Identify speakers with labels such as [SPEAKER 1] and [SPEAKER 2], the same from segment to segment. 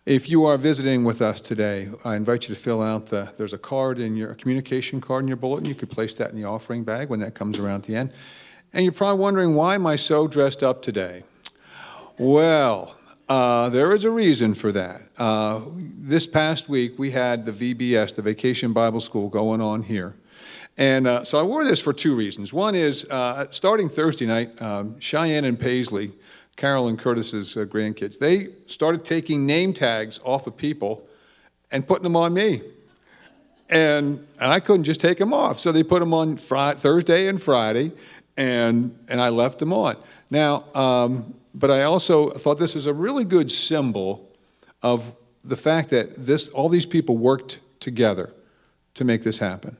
[SPEAKER 1] If you are visiting with us today, I invite you to fill out there's a card a communication card in your bulletin. You could place that in the offering bag when that comes around at the end. And you're probably wondering, why am I so dressed up today? Well, there is a reason for that. This past week, we had the VBS, the Vacation Bible School, going on here. And so I wore this for two reasons. One is, starting Thursday night, Cheyenne and Paisley, Carol and Curtis's grandkids, they started taking name tags off of people and putting them on me. And I couldn't just take them off. So they put them on Thursday and Friday, and I left them on. Now, but I also thought this was a really good symbol of the fact that all these people worked together to make this happen.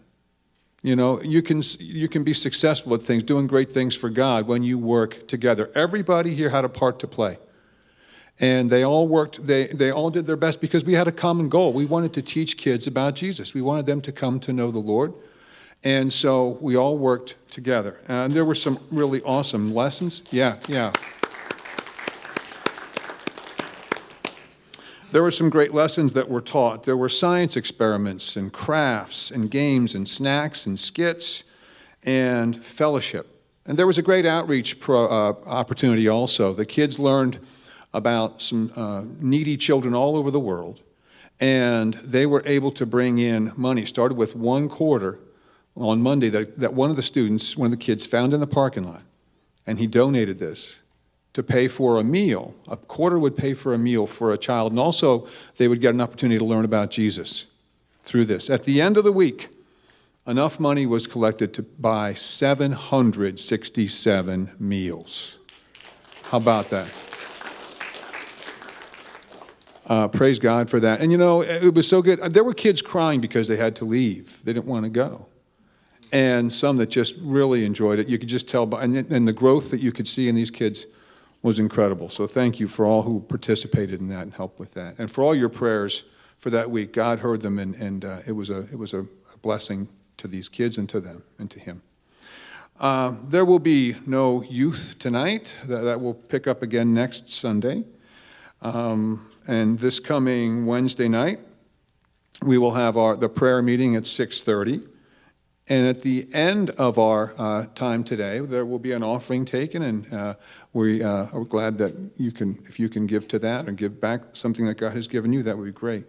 [SPEAKER 1] You know, you can be successful at things, doing great things for God when you work together. Everybody here had a part to play. And they all worked, they all did their best because we had a common goal. We wanted to teach kids about Jesus. We wanted them to come to know the Lord. And so we all worked together. And there were some really awesome lessons. Yeah. There were some great lessons that were taught. There were science experiments and crafts and games and snacks and skits and fellowship. And there was a great outreach opportunity also. The kids learned about some needy children all over the world, and they were able to bring in money. Started with $1 on Monday that one of the kids found in the parking lot, and he donated this to pay for a meal. $1 would pay for a meal for a child, and also they would get an opportunity to learn about Jesus through this. At the end of the week, enough money was collected to buy 767 meals. How about that? Praise God for that. And you know, it was so good. There were kids crying because they had to leave. They didn't want to go. And some that just really enjoyed it. You could just tell and the growth that you could see in these kids was incredible. So thank you for all who participated in that and helped with that. And for all your prayers for that week. God heard them, and it was a blessing to these kids and to them and to him. There will be no youth tonight. That will pick up again next Sunday. And this coming Wednesday night, we will have the prayer meeting at 6:30. And at the end of our time today, there will be an offering taken, and we are glad that if you can give to that and give back something that God has given you, that would be great.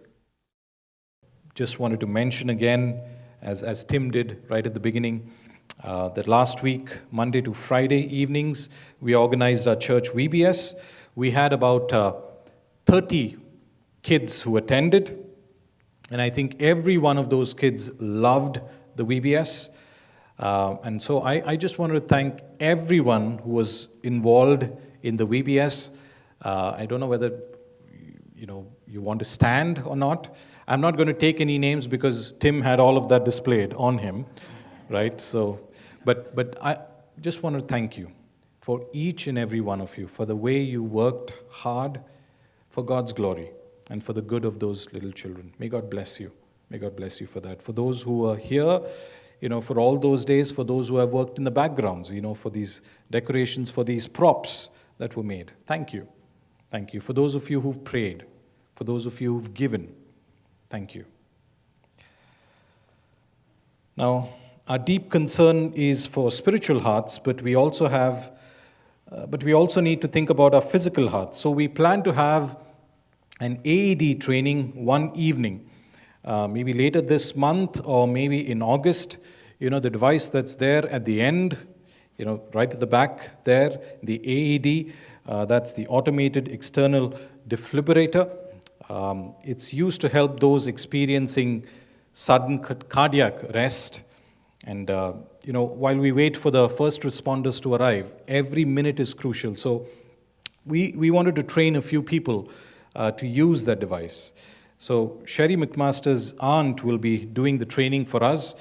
[SPEAKER 2] Just wanted to mention again, as Tim did right at the beginning, that last week, Monday to Friday evenings, we organized our church VBS. We had about 30 kids who attended, and I think every one of those kids loved the VBS. And so I just wanted to thank everyone who was involved in the VBS. I don't know whether you want to stand or not. I'm not going to take any names because Tim had all of that displayed on him, right? So, but I just want to thank you for each and every one of you, for the way you worked hard for God's glory and for the good of those little children. May God bless you. May God bless you for that. For those who are here, for all those days, for those who have worked in the backgrounds, for these decorations, for these props that were made. Thank you. Thank you. For those of you who've prayed, for those of you who've given, thank you. Now, our deep concern is for spiritual hearts, but we also need to think about our physical hearts. So we plan to have an AED training one evening. Maybe later this month or maybe in August. The device that's there at the end, right at the back there, the AED, that's the automated external defibrillator. It's used to help those experiencing sudden cardiac arrest. And, while we wait for the first responders to arrive, every minute is crucial. So we wanted to train a few people to use that device. So Sherry McMaster's aunt will be doing the training for us.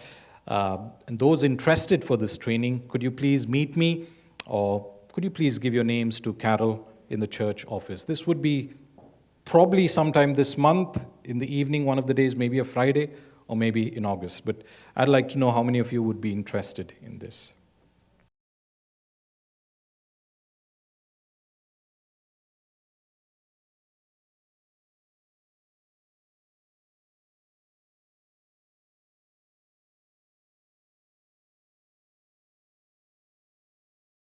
[SPEAKER 2] And those interested for this training, could you please meet me, or could you please give your names to Carol in the church office? This would be probably sometime this month in the evening, one of the days, maybe a Friday, or maybe in August. But I'd like to know how many of you would be interested in this.